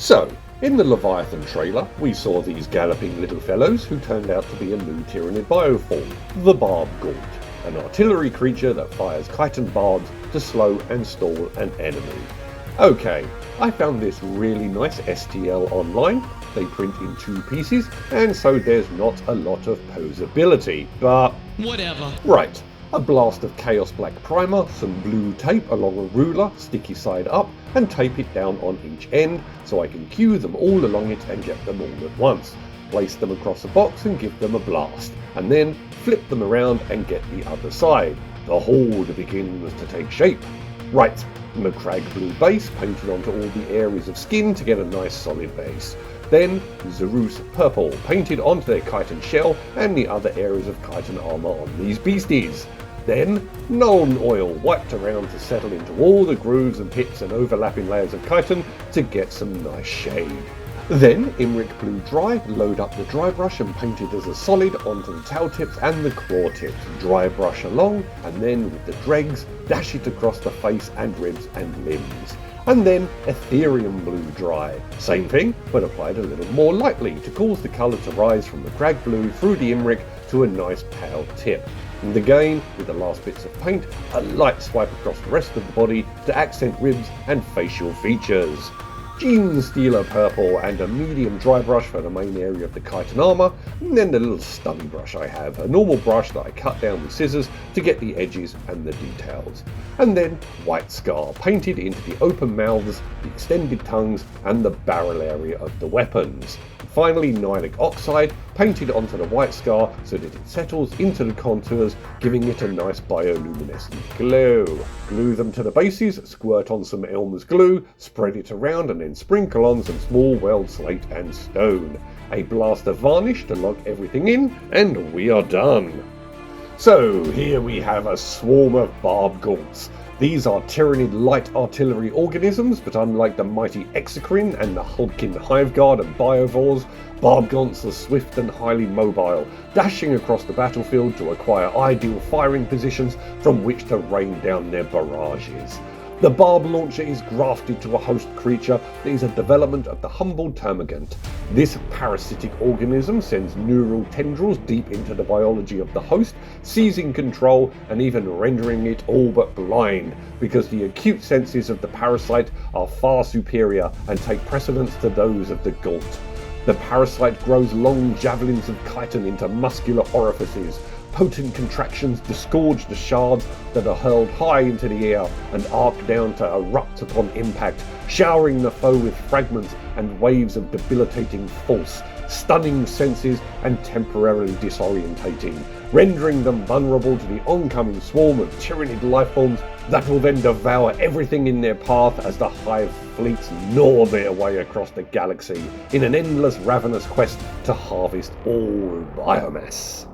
So, in the Leviathan trailer, we saw these galloping little fellows who turned out to be a new Tyranid bioform, the Barbgaunt, an artillery creature that fires chitin barbs to slow and stall an enemy. Okay, I found this really nice STL online. They print in 2 pieces, and so there's not a lot of posability, but whatever. Right, a blast of Chaos Black primer, some blue tape along a ruler, sticky side up, and tape it down on each end so I can queue them all along it and get them all at once. Place them across a box and give them a blast, and then flip them around and get the other side. The horde begins to take shape. Right, Macragge blue base painted onto all the areas of skin to get a nice solid base. Then Zerus purple painted onto their chitin shell and the other areas of chitin armor on these beasties. Then Nuln oil wiped around to settle into all the grooves and pits and overlapping layers of chitin to get some nice shade. Then Imric blue dry, load up the dry brush and paint it as a solid onto the tail tips and the claw tips. Dry brush along, and then with the dregs dash it across the face and ribs and limbs. And then Ethereum blue dry. Same thing, but applied a little more lightly to cause the colour to rise from the Macragge blue through the Imric to a nice pale tip. And again, with the last bits of paint, a light swipe across the rest of the body to accent ribs and facial features. Gene Stealer purple and a medium dry brush for the main area of the chitin armor, and then the little stubby brush I have, a normal brush that I cut down with scissors to get the edges and the details. And then White Scar painted into the open mouths, the extended tongues and the barrel area of the weapons. Finally, Nihilic Oxide painted onto the White Scar so that it settles into the contours, giving it a nice bioluminescent glow. Glue them to the bases, squirt on some Elmer's glue, spread it around and then sprinkle on some small weld slate and stone. A blast of varnish to lock everything in, and we are done. So here we have a swarm of Barbgaunts. These are Tyranid light artillery organisms, but unlike the mighty Exocrine and the hulking hive guard and biovores, Barbgaunts are swift and highly mobile, dashing across the battlefield to acquire ideal firing positions from which to rain down their barrages. The Barb launcher is grafted to a host creature that is a development of the humble termagant. This parasitic organism sends neural tendrils deep into the biology of the host, seizing control and even rendering it all but blind, because the acute senses of the parasite are far superior and take precedence to those of the Gaunt. The parasite grows long javelins of chitin into muscular orifices. Potent contractions disgorge the shards that are hurled high into the air and arc down to erupt upon impact, showering the foe with fragments and waves of debilitating force, stunning senses and temporarily disorientating, rendering them vulnerable to the oncoming swarm of Tyranid lifeforms that will then devour everything in their path as the hive fleets gnaw their way across the galaxy in an endless ravenous quest to harvest all biomass.